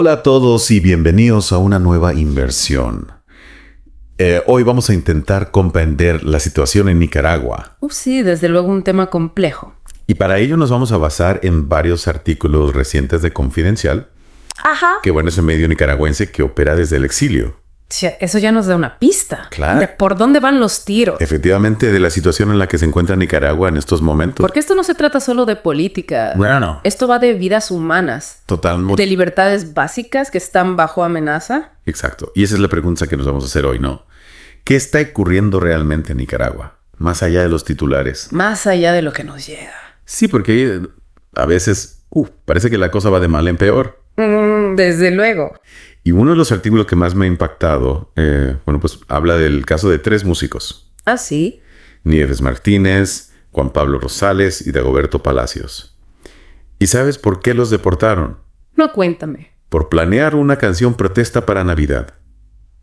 Hola a todos y bienvenidos a una nueva inversión. Hoy vamos a intentar comprender la situación en Nicaragua. Sí, desde luego un tema complejo. Y para ello nos vamos a basar en varios artículos recientes de Confidencial, Ajá. que bueno, es un medio nicaragüense que opera desde el exilio. Sí, eso ya nos da una pista. Claro. De por dónde van los tiros. Efectivamente, de la situación en la que se encuentra Nicaragua en estos momentos. Porque esto no se trata solo de política. Bueno. Esto va de vidas humanas. Totalmente. De libertades básicas que están bajo amenaza. Exacto. Y esa es la pregunta que nos vamos a hacer hoy, ¿no? ¿Qué está ocurriendo realmente en Nicaragua? Más allá de los titulares. Más allá de lo que nos llega. Sí, porque a veces parece que la cosa va de mal en peor. Desde luego. Y uno de los artículos que más me ha impactado, pues habla del caso de 3 músicos. Ah, sí. Nieves Martínez, Juan Pablo Rosales y Dagoberto Palacios. ¿Y sabes por qué los deportaron? No, cuéntame. Por planear una canción protesta para Navidad.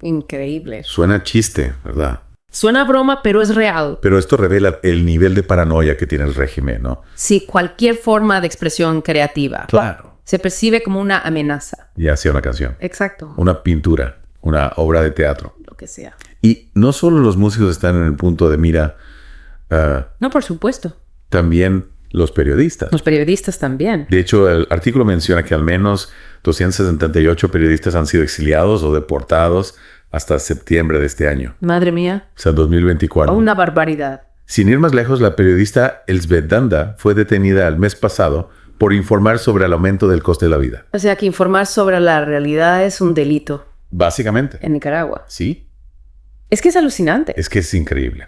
Increíble. Suena chiste, ¿verdad? Suena broma, pero es real. Pero esto revela el nivel de paranoia que tiene el régimen, ¿no? Sí, cualquier forma de expresión creativa. Claro. Se percibe como una amenaza. Ya sea una canción, Exacto. una pintura, una obra de teatro. Lo que sea. Y no solo los músicos están en el punto de mira, No, por supuesto. también los periodistas. Los periodistas también. De hecho, el artículo menciona que al menos 278 periodistas han sido exiliados o deportados hasta septiembre de este año. Madre mía. O sea, 2024. Una barbaridad. Sin ir más lejos, la periodista Elsbeth Danda fue detenida el mes pasado por informar sobre el aumento del coste de la vida. O sea que informar sobre la realidad es un delito Básicamente. en Nicaragua. Sí. Es que es alucinante. Es que es increíble.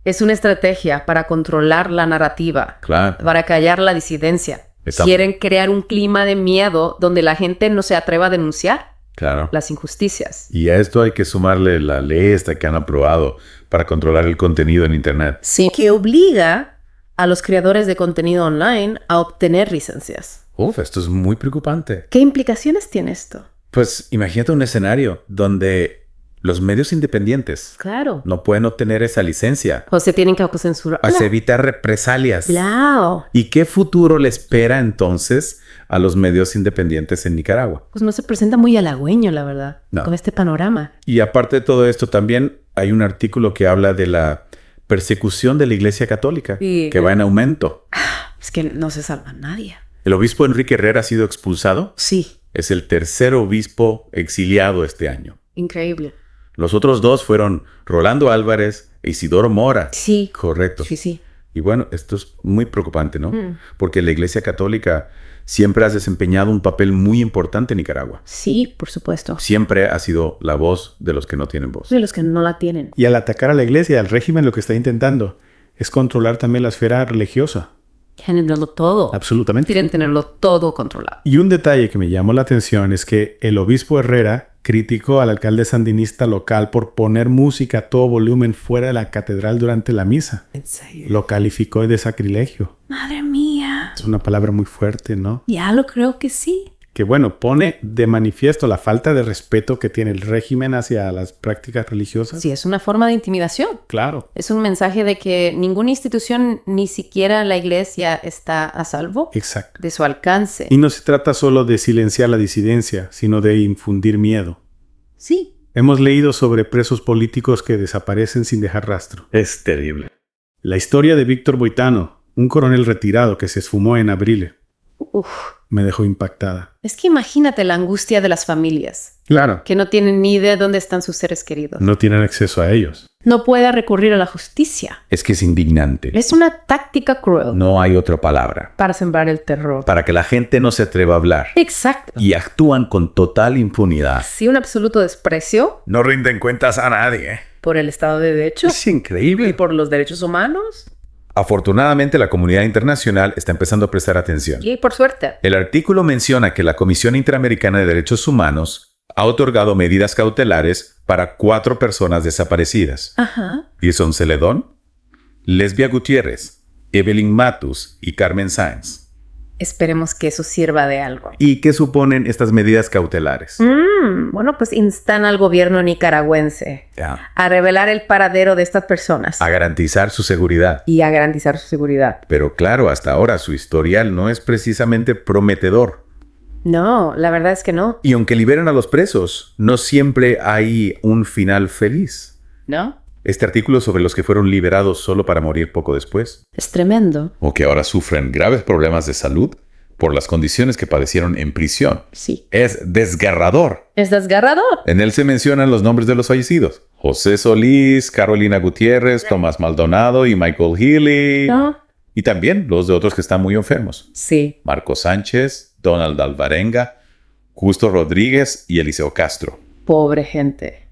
Es una estrategia para controlar la narrativa. Claro. Para callar la disidencia. Quieren crear un clima de miedo donde la gente no se atreva a denunciar Claro. las injusticias. Y a esto hay que sumarle la ley esta que han aprobado para controlar el contenido en Internet. Sí. Que obliga a los creadores de contenido online a obtener licencias. Esto es muy preocupante. ¿Qué implicaciones tiene esto? Pues imagínate un escenario donde los medios independientes Claro. no pueden obtener esa licencia. O se tienen que autocensurar. Para evitar represalias. Claro. ¿Y qué futuro le espera entonces a los medios independientes en Nicaragua? Pues no se presenta muy halagüeño, la verdad, No. con este panorama. Y aparte de todo esto, también hay un artículo que habla de la persecución de la Iglesia Católica, Sí. que va en aumento. Es que no se salva nadie. El obispo Enrique Herrera ha sido expulsado. Sí, Es el tercer obispo exiliado este año. increíble. Los otros 2 fueron Rolando Álvarez e Isidoro Mora. Sí. Correcto. Sí. Y bueno, esto es muy preocupante, ¿no? Porque la Iglesia Católica siempre ha desempeñado un papel muy importante en Nicaragua. Sí, por supuesto. Siempre ha sido la voz de los que no tienen voz. De los que no la tienen. Y al atacar a la iglesia, al régimen, lo que está intentando es controlar también la esfera religiosa. Quieren tenerlo todo. Absolutamente. Quieren tenerlo todo controlado. Y un detalle que me llamó la atención es que el obispo Herrera criticó al alcalde sandinista local por poner música a todo volumen fuera de la catedral durante la misa. En serio. Lo calificó de sacrilegio. Madre mía. Es una palabra muy fuerte, ¿no? Ya lo creo que sí. Que bueno, pone de manifiesto la falta de respeto que tiene el régimen hacia las prácticas religiosas. Sí, es una forma de intimidación. Claro. Es un mensaje de que ninguna institución, ni siquiera la iglesia, está a salvo Exacto. de su alcance. Y no se trata solo de silenciar la disidencia, sino de infundir miedo. Sí. Hemos leído sobre presos políticos que desaparecen sin dejar rastro. Es terrible. La historia de Víctor Boitano, un coronel retirado que se esfumó en abril, Uf. me dejó impactada. Es que imagínate la angustia de las familias, Claro. que no tienen ni idea de dónde están sus seres queridos. No tienen acceso a ellos. No puede recurrir a la justicia. Es que es indignante. Es una táctica cruel No hay otra palabra. para sembrar el terror. Para que la gente no se atreva a hablar. Exacto. Y actúan con total impunidad. Sí, un absoluto desprecio No rinden cuentas a nadie. por el Estado de Derecho Es y increíble. por los derechos humanos. Afortunadamente, la comunidad internacional está empezando a prestar atención. Y por suerte. El artículo menciona que la Comisión Interamericana de Derechos Humanos ha otorgado medidas cautelares para 4 personas desaparecidas. Ajá. Y son Celedón, Lesbia Gutiérrez, Evelyn Matus y Carmen Sáenz. Esperemos que eso sirva de algo. ¿Y qué suponen estas medidas cautelares? Bueno, pues instan al gobierno nicaragüense Ya. a revelar el paradero de estas personas A garantizar su seguridad. y a garantizar su seguridad. Pero claro, hasta ahora su historial no es precisamente prometedor. No, la verdad es que no. Y aunque liberan a los presos, no siempre hay un final feliz. ¿No? Este artículo sobre los que fueron liberados solo para morir poco después, Es tremendo. o que ahora sufren graves problemas de salud por las condiciones que padecieron en prisión, Sí. es desgarrador. Es desgarrador. En él se mencionan los nombres de los fallecidos: José Solís, Carolina Gutiérrez, Tomás Maldonado y Michael Healy. ¿No? Y también los de otros que están muy enfermos: Sí. Marco Sánchez, Donald Alvarenga, Justo Rodríguez y Eliseo Castro. Pobre gente.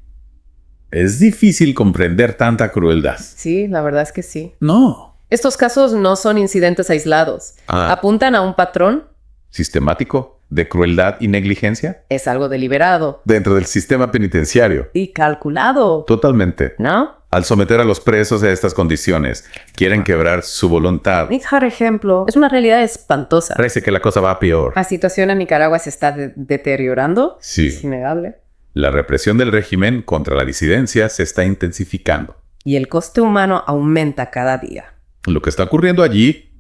Es difícil comprender tanta crueldad. Sí, la verdad es que sí. No. Estos casos no son incidentes aislados. Apuntan a un patrón. ¿Sistemático de crueldad y negligencia? Es algo deliberado. Dentro del sistema penitenciario. Y calculado. Totalmente. ¿No? Al someter a los presos a estas condiciones, quieren quebrar su voluntad. Y, por ejemplo, es una realidad espantosa. Parece que la cosa va peor. La situación en Nicaragua se está deteriorando. Sí. Es innegable. La represión del régimen contra la disidencia se está intensificando. Y el coste humano aumenta cada día. Lo que está ocurriendo allí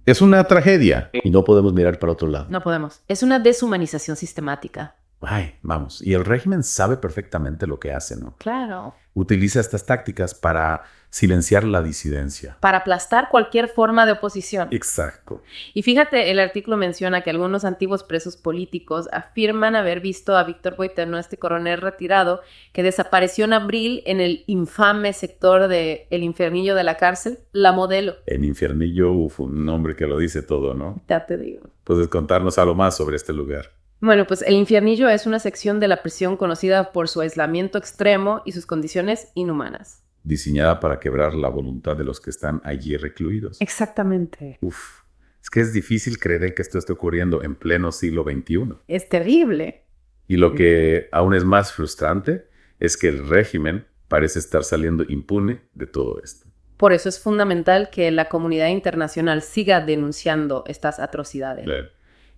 es una tragedia. Y no podemos mirar para otro lado. No podemos. Es una deshumanización sistemática. Ay, vamos. Y el régimen sabe perfectamente lo que hace, ¿no? Claro. Utiliza estas tácticas para silenciar la disidencia. Para aplastar cualquier forma de oposición. Exacto. Y fíjate, el artículo menciona que algunos antiguos presos políticos afirman haber visto a Víctor Boiteno, este coronel retirado, que desapareció en abril en el infame sector de El Infernillo de la cárcel, La Modelo. El Infernillo, un nombre que lo dice todo, ¿no? Ya te digo. Puedes contarnos algo más sobre este lugar. Bueno, pues El Infiernillo es una sección de la prisión conocida por su aislamiento extremo y sus condiciones inhumanas. Diseñada para quebrar la voluntad de los que están allí recluidos. Exactamente. Uf, es que es difícil creer que esto esté ocurriendo en pleno siglo XXI. Es terrible. Y lo que aún es más frustrante es que el régimen parece estar saliendo impune de todo esto. Por eso es fundamental que la comunidad internacional siga denunciando estas atrocidades. Claro.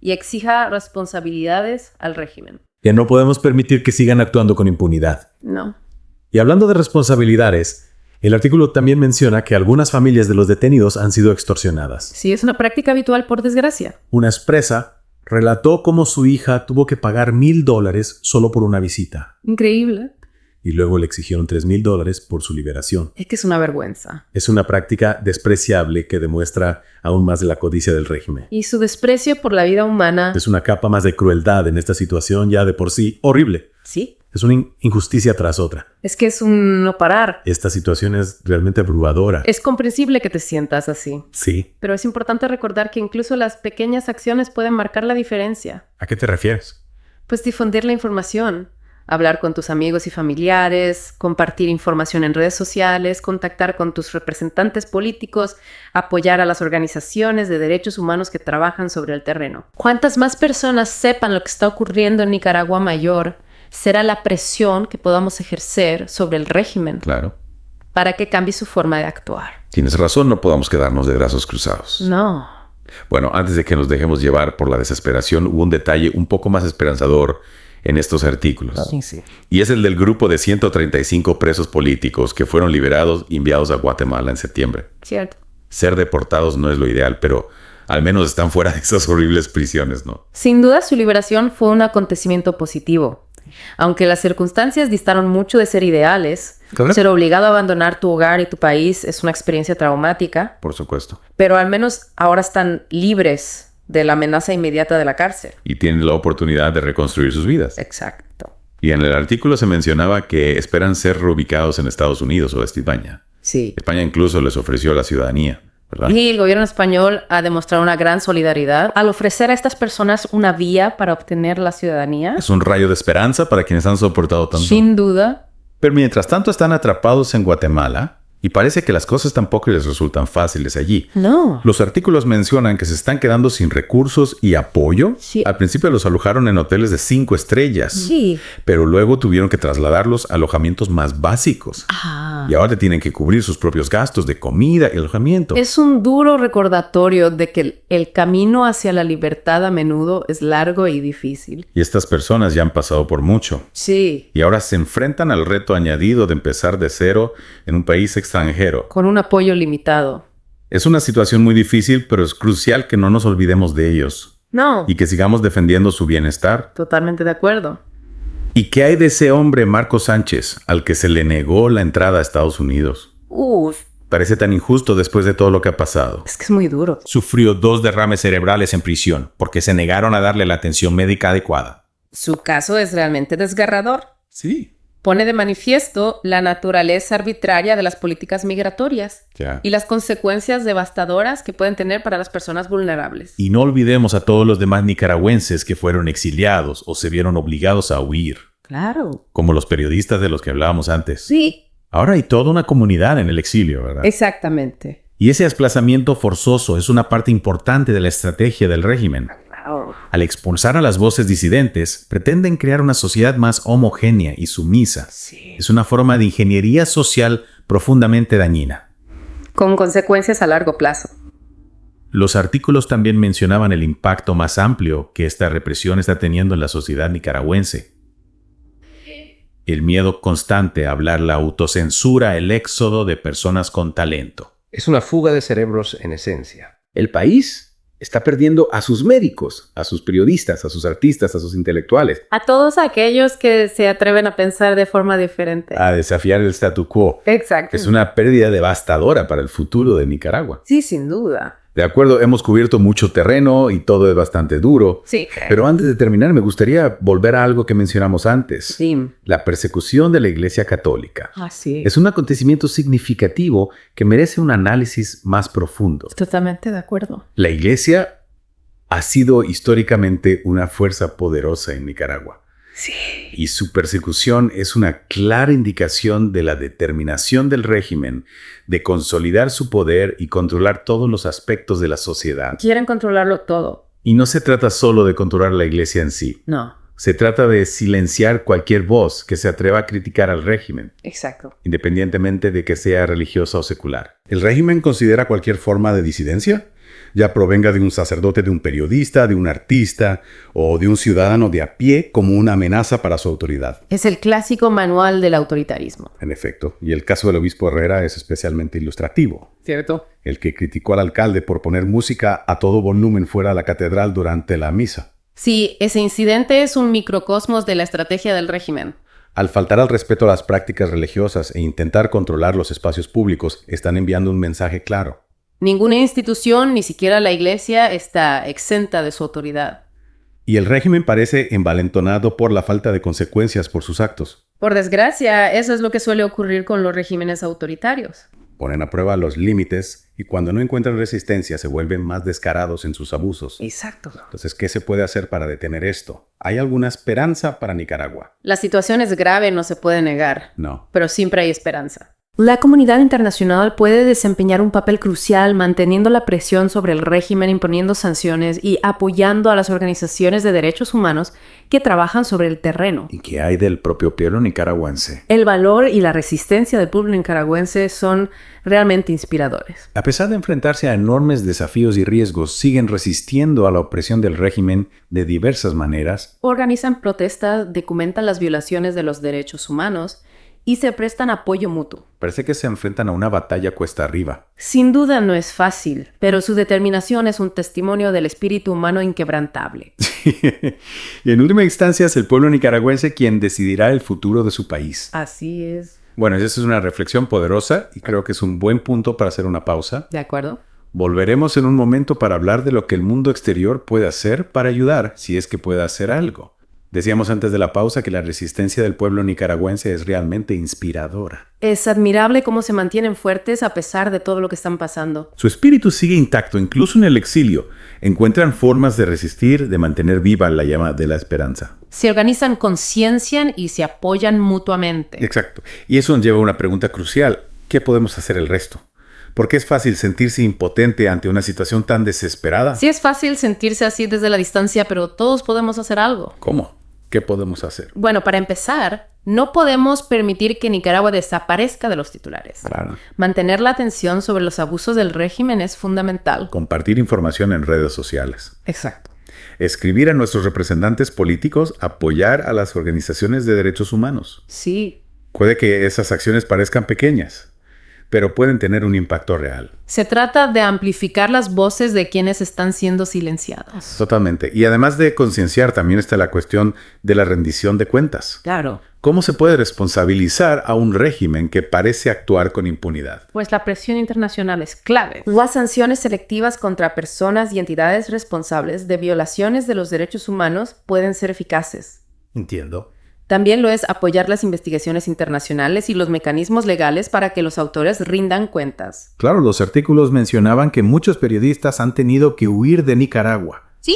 Y exija responsabilidades al régimen. Que no podemos permitir que sigan actuando con impunidad. No. Y hablando de responsabilidades, el artículo también menciona que algunas familias de los detenidos han sido extorsionadas. Sí, es una práctica habitual, por desgracia. Una expresa relató cómo su hija tuvo que pagar $1,000 solo por una visita. Increíble. Y luego le exigieron $3,000 por su liberación. Es que es una vergüenza. Es una práctica despreciable que demuestra aún más de la codicia del régimen. Y su desprecio por la vida humana. Es una capa más de crueldad en esta situación ya de por sí horrible. Sí. Es una injusticia tras otra. Es que es un no parar. Esta situación es realmente abrumadora. Es comprensible que te sientas así. Sí. Pero es importante recordar que incluso las pequeñas acciones pueden marcar la diferencia. ¿A qué te refieres? Pues difundir la información, hablar con tus amigos y familiares, compartir información en redes sociales, contactar con tus representantes políticos, apoyar a las organizaciones de derechos humanos que trabajan sobre el terreno. Cuantas más personas sepan lo que está ocurriendo en Nicaragua Mayor, será la presión que podamos ejercer sobre el régimen Claro. para que cambie su forma de actuar. Tienes razón, no podamos quedarnos de brazos cruzados. No. Bueno, antes de que nos dejemos llevar por la desesperación, hubo un detalle un poco más esperanzador en estos artículos. Sí. Y es el del grupo de 135 presos políticos que fueron liberados y enviados a Guatemala en septiembre. Cierto. Ser deportados no es lo ideal, pero al menos están fuera de esas horribles prisiones, ¿no? Sin duda su liberación fue un acontecimiento positivo. Aunque las circunstancias distaron mucho de ser ideales, Correcto. ser obligado a abandonar tu hogar y tu país es una experiencia traumática, Por supuesto. pero al menos ahora están libres de la amenaza inmediata de la cárcel. Y tienen la oportunidad de reconstruir sus vidas. Exacto. Y en el artículo se mencionaba que esperan ser reubicados en Estados Unidos o España. Sí. España incluso les ofreció la ciudadanía, ¿verdad? Y el gobierno español ha demostrado una gran solidaridad al ofrecer a estas personas una vía para obtener la ciudadanía. Es un rayo de esperanza para quienes han soportado tanto. Sin duda. Pero mientras tanto están atrapados en Guatemala y parece que las cosas tampoco les resultan fáciles allí. No. Los artículos mencionan que se están quedando sin recursos y apoyo. Sí. Al principio los alojaron en hoteles de 5 estrellas. Sí. Pero luego tuvieron que trasladarlos a alojamientos más básicos. Ah. Y ahora tienen que cubrir sus propios gastos de comida y alojamiento. Es un duro recordatorio de que el camino hacia la libertad a menudo es largo y difícil. Y estas personas ya han pasado por mucho. Sí. Y ahora se enfrentan al reto añadido de empezar de cero en un país extranjero. Con un apoyo limitado. Es una situación muy difícil, pero es crucial que no nos olvidemos de ellos. No, y que sigamos defendiendo su bienestar. totalmente de acuerdo. ¿Y qué hay de ese hombre, Marco Sánchez, al que se le negó la entrada a Estados Unidos? Uf, Parece tan injusto después de todo lo que ha pasado. es que es muy duro. Sufrió 2 derrames cerebrales en prisión porque se negaron a darle la atención médica adecuada. Su caso es realmente desgarrador. Sí. Pone de manifiesto la naturaleza arbitraria de las políticas migratorias Ya. y las consecuencias devastadoras que pueden tener para las personas vulnerables. Y no olvidemos a todos los demás nicaragüenses que fueron exiliados o se vieron obligados a huir, Claro. Como los periodistas de los que hablábamos antes. Sí, Ahora hay toda una comunidad en el exilio, ¿verdad? exactamente. Y ese desplazamiento forzoso es una parte importante de la estrategia del régimen. Wow. Al expulsar a las voces disidentes, pretenden crear una sociedad más homogénea y sumisa. Sí. Es una forma de ingeniería social profundamente dañina. Con consecuencias a largo plazo. Los artículos también mencionaban el impacto más amplio que esta represión está teniendo en la sociedad nicaragüense. El miedo constante a hablar, la autocensura, el éxodo de personas con talento. Es una fuga de cerebros en esencia. El país está perdiendo a sus médicos, a sus periodistas, a sus artistas, a sus intelectuales. A todos aquellos que se atreven a pensar de forma diferente. A desafiar el statu quo. Exacto. Es una pérdida devastadora para el futuro de Nicaragua. Sí, sin duda. De acuerdo, hemos cubierto mucho terreno y todo es bastante duro. Sí. Pero antes de terminar, me gustaría volver a algo que mencionamos antes. Sí. La persecución de la Iglesia Católica. Ah, sí. Es un acontecimiento significativo que merece un análisis más profundo. Totalmente de acuerdo. La Iglesia ha sido históricamente una fuerza poderosa en Nicaragua. Sí. Y su persecución es una clara indicación de la determinación del régimen de consolidar su poder y controlar todos los aspectos de la sociedad. Quieren controlarlo todo. Y no se trata solo de controlar la Iglesia en sí. No. Se trata de silenciar cualquier voz que se atreva a criticar al régimen, Exacto. independientemente de que sea religiosa o secular. ¿El régimen considera cualquier forma de disidencia? Ya provenga de un sacerdote, de un periodista, de un artista o de un ciudadano de a pie como una amenaza para su autoridad. Es el clásico manual del autoritarismo. En efecto, y el caso del obispo Herrera es especialmente ilustrativo. ¿Cierto? El que criticó al alcalde por poner música a todo volumen fuera de la catedral durante la misa. Sí, ese incidente es un microcosmos de la estrategia del régimen. Al faltar al respeto a las prácticas religiosas e intentar controlar los espacios públicos, están enviando un mensaje claro. Ninguna institución, ni siquiera la iglesia, está exenta de su autoridad. Y el régimen parece envalentonado por la falta de consecuencias por sus actos. Por desgracia, eso es lo que suele ocurrir con los regímenes autoritarios. Ponen a prueba los límites y cuando no encuentran resistencia se vuelven más descarados en sus abusos. Exacto. Entonces, ¿qué se puede hacer para detener esto? ¿Hay alguna esperanza para Nicaragua? La situación es grave, no se puede negar, No. pero siempre hay esperanza. La comunidad internacional puede desempeñar un papel crucial manteniendo la presión sobre el régimen, imponiendo sanciones y apoyando a las organizaciones de derechos humanos que trabajan sobre el terreno. ¿Y qué hay del propio pueblo nicaragüense? El valor y la resistencia del pueblo nicaragüense son realmente inspiradores. A pesar de enfrentarse a enormes desafíos y riesgos, siguen resistiendo a la opresión del régimen de diversas maneras. Organizan protestas, documentan las violaciones de los derechos humanos y se prestan apoyo mutuo. Parece que se enfrentan a una batalla cuesta arriba. Sin duda no es fácil, pero su determinación es un testimonio del espíritu humano inquebrantable. Y en última instancia es el pueblo nicaragüense quien decidirá el futuro de su país. Así es. Bueno, esa es una reflexión poderosa y creo que es un buen punto para hacer una pausa. ¿De acuerdo? Volveremos en un momento para hablar de lo que el mundo exterior puede hacer para ayudar, si es que puede hacer algo. Decíamos antes de la pausa que la resistencia del pueblo nicaragüense es realmente inspiradora. Es admirable cómo se mantienen fuertes a pesar de todo lo que están pasando. Su espíritu sigue intacto, incluso en el exilio. Encuentran formas de resistir, de mantener viva la llama de la esperanza. Se organizan, conciencian y se apoyan mutuamente. Exacto. Y eso nos lleva a una pregunta crucial. ¿Qué podemos hacer el resto? Porque es fácil sentirse impotente ante una situación tan desesperada. Sí es fácil sentirse así desde la distancia, pero todos podemos hacer algo. ¿Cómo? ¿Qué podemos hacer? Bueno, para empezar, no podemos permitir que Nicaragua desaparezca de los titulares. Claro. Mantener la atención sobre los abusos del régimen es fundamental. Compartir información en redes sociales. Exacto. Escribir a nuestros representantes políticos, apoyar a las organizaciones de derechos humanos. Sí. Puede que esas acciones parezcan pequeñas. pero pueden tener un impacto real. Se trata de amplificar las voces de quienes están siendo silenciados. Totalmente. Y además de concienciar, también está la cuestión de la rendición de cuentas. Claro. ¿Cómo se puede responsabilizar a un régimen que parece actuar con impunidad? Pues la presión internacional es clave. Las sanciones selectivas contra personas y entidades responsables de violaciones de los derechos humanos pueden ser eficaces. Entiendo. También lo es apoyar las investigaciones internacionales y los mecanismos legales para que los autores rindan cuentas. Claro, los artículos mencionaban que muchos periodistas han tenido que huir de Nicaragua. Sí.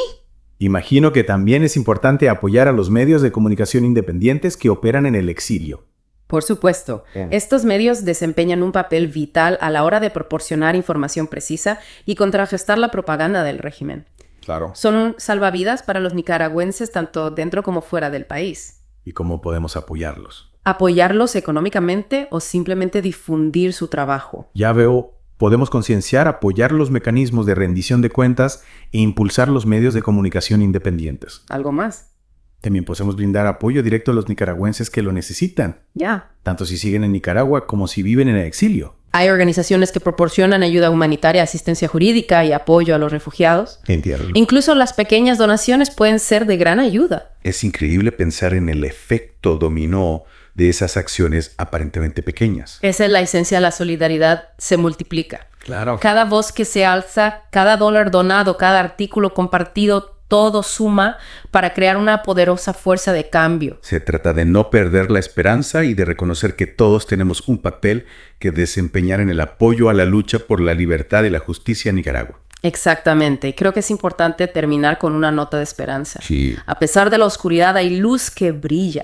Imagino que también es importante apoyar a los medios de comunicación independientes que operan en el exilio. Por supuesto, estos medios desempeñan un papel vital a la hora de proporcionar información precisa y contrarrestar la propaganda del régimen. Claro. Son un salvavidas para los nicaragüenses tanto dentro como fuera del país. ¿Y cómo podemos apoyarlos? Apoyarlos económicamente o simplemente difundir su trabajo. Ya veo, podemos concienciar, apoyar los mecanismos de rendición de cuentas e impulsar los medios de comunicación independientes. ¿Algo más? También podemos brindar apoyo directo a los nicaragüenses que lo necesitan, Ya. tanto si siguen en Nicaragua como si viven en el exilio. Hay organizaciones que proporcionan ayuda humanitaria, asistencia jurídica y apoyo a los refugiados. Entiendo. Incluso las pequeñas donaciones pueden ser de gran ayuda. Es increíble pensar en el efecto dominó de esas acciones aparentemente pequeñas. Esa es la esencia de la solidaridad, se multiplica. Claro. Cada voz que se alza, cada dólar donado, cada artículo compartido, todo suma para crear una poderosa fuerza de cambio. Se trata de no perder la esperanza y de reconocer que todos tenemos un papel que desempeñar en el apoyo a la lucha por la libertad y la justicia en Nicaragua. Exactamente. Creo que es importante terminar con una nota de esperanza. Sí. A pesar de la oscuridad, hay luz que brilla.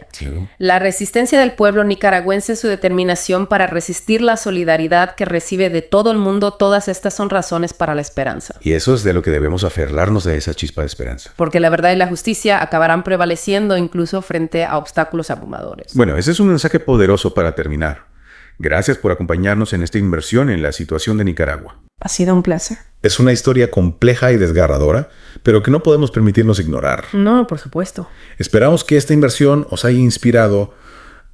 La resistencia del pueblo nicaragüense, su determinación para resistir la solidaridad que recibe de todo el mundo, todas estas son razones para la esperanza. Y eso es de lo que debemos aferrarnos a esa chispa de esperanza. Porque la verdad y la justicia acabarán prevaleciendo incluso frente a obstáculos abrumadores. Bueno, ese es un mensaje poderoso para terminar. Gracias por acompañarnos en esta inmersión en la situación de Nicaragua. Ha sido un placer. Es una historia compleja y desgarradora, pero que no podemos permitirnos ignorar. No, por supuesto. Esperamos que esta inversión os haya inspirado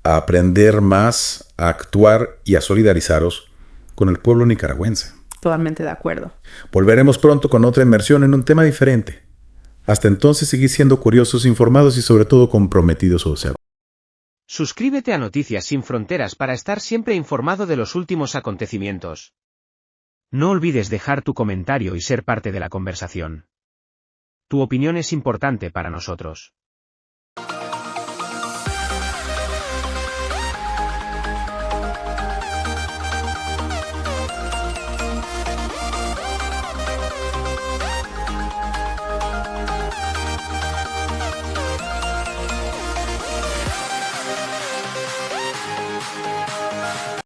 a aprender más, a actuar y a solidarizaros con el pueblo nicaragüense. Totalmente de acuerdo. Volveremos pronto con otra inmersión en un tema diferente. Hasta entonces, seguid siendo curiosos, informados y sobre todo comprometidos a observar. Suscríbete a Noticias Sin Fronteras para estar siempre informado de los últimos acontecimientos. No olvides dejar tu comentario y ser parte de la conversación. Tu opinión es importante para nosotros.